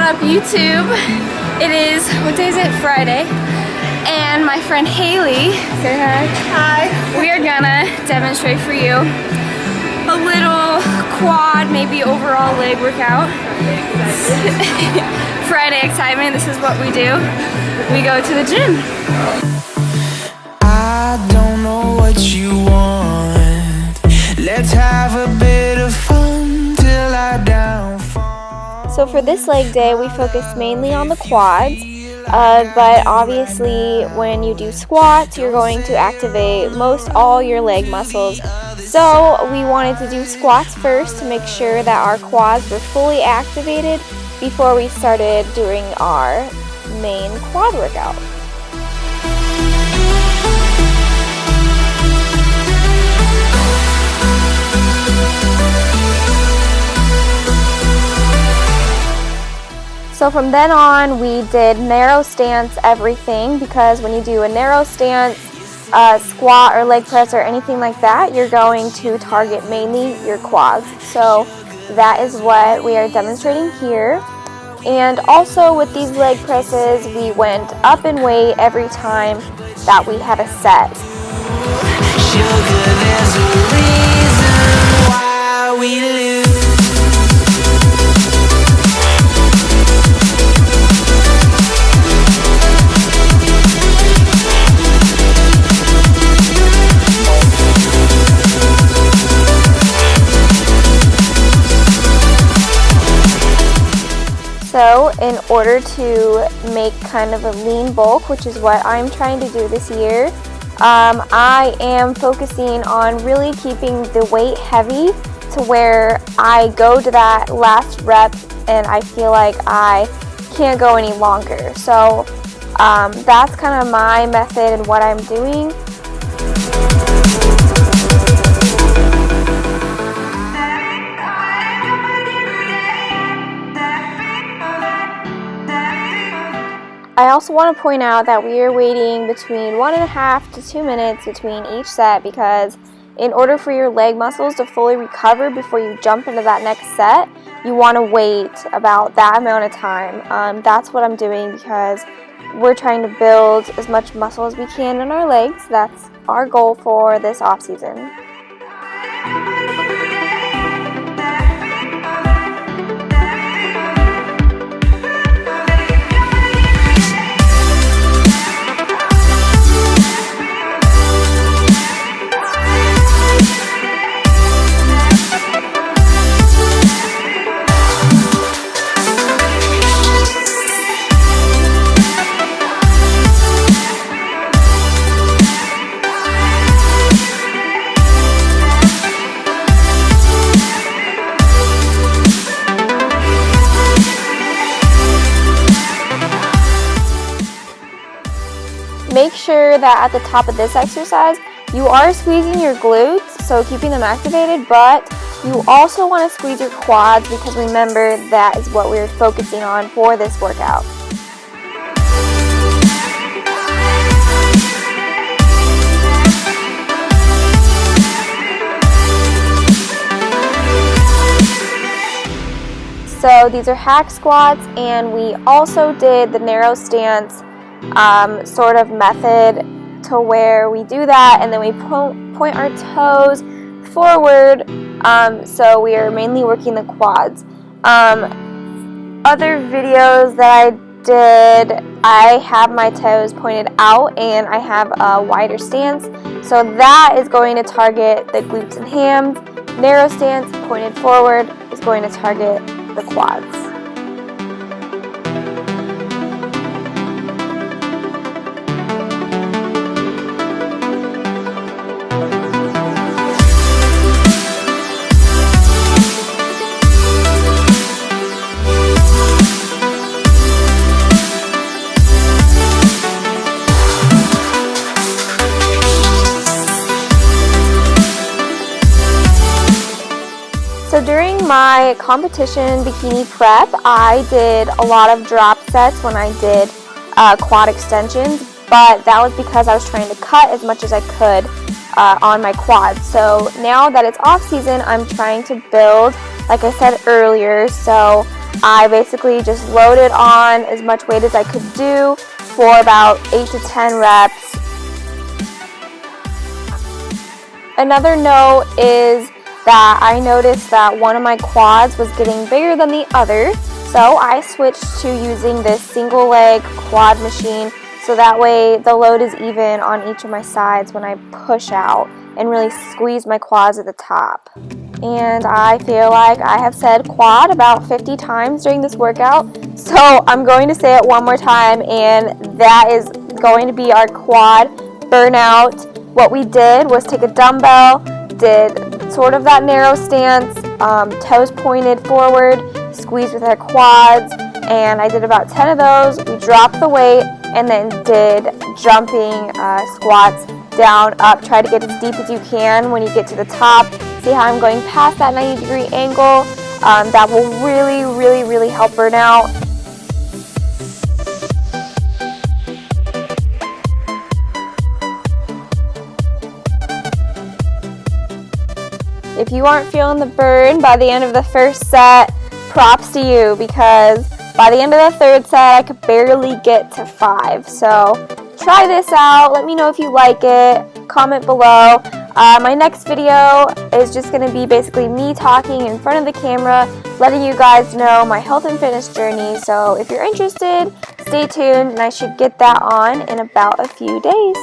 up, YouTube? It is, what day is it? Friday. And my friend Haley, say hi. Hi. We are gonna demonstrate for you a little quad, maybe overall leg workout. Friday excitement, this is what we do. We go to the gym. I don't know what you want. Let's have a bit of fun till I downfall. So for this leg day, we focus mainly on the quads, but obviously when you do squats, you're going to activate most all your leg muscles. So we wanted to do squats first to make sure that our quads were fully activated before we started doing our main quad workout. So from then on, we did narrow stance everything, because when you do a narrow stance, squat or leg press or anything like that, you're going to target mainly your quads. So that is what we are demonstrating here. And also with these leg presses, we went up in weight every time that we had a set. Sugar, there's a reason why we lose. So in order to make kind of a lean bulk, which is what I'm trying to do this year, I am focusing on really keeping the weight heavy to where I go to that last rep and I feel like I can't go any longer. So that's kind of my method and what I'm doing. I also want to point out that we are waiting between 1.5 to 2 minutes between each set, because in order for your leg muscles to fully recover before you jump into that next set, you want to wait about that amount of time. That's what I'm doing because we're trying to build as much muscle as we can in our legs. That's our goal for this off season. Make sure that at the top of this exercise, you are squeezing your glutes, so keeping them activated, but you also want to squeeze your quads, because remember, that is what we're focusing on for this workout. So these are hack squats, and we also did the narrow stance sort of method to where we do that and then we point our toes forward, so we are mainly working the quads. Other videos that I did, I have my toes pointed out and I have a wider stance, so that is going to target the glutes and hams. Narrow stance pointed forward is going to target the quads. So during my competition bikini prep, I did a lot of drop sets when I did quad extensions, but that was because I was trying to cut as much as I could on my quads. So now that it's off season, I'm trying to build, like I said earlier, so I basically just loaded on as much weight as I could do for about 8 to 10 reps. Another note is that I noticed that one of my quads was getting bigger than the other, so I switched to using this single leg quad machine, so that way the load is even on each of my sides when I push out and really squeeze my quads at the top. And I feel like I have said quad about 50 times during this workout, so I'm going to say it one more time, and that is going to be our quad burnout. What we did was take a dumbbell, did sort of that narrow stance, toes pointed forward, squeeze with our quads, and I did about 10 of those. We dropped the weight and then did jumping squats down, up. Try to get as deep as you can when you get to the top. See how I'm going past that 90-degree angle? That will really help burnout. If you aren't feeling the burn by the end of the first set, props to you, because by the end of the third set, I could barely get to 5. So try this out. Let me know if you like it. Comment below. My next video is just going to be basically me talking in front of the camera, letting you guys know my health and fitness journey. So if you're interested, stay tuned, and I should get that on in about a few days.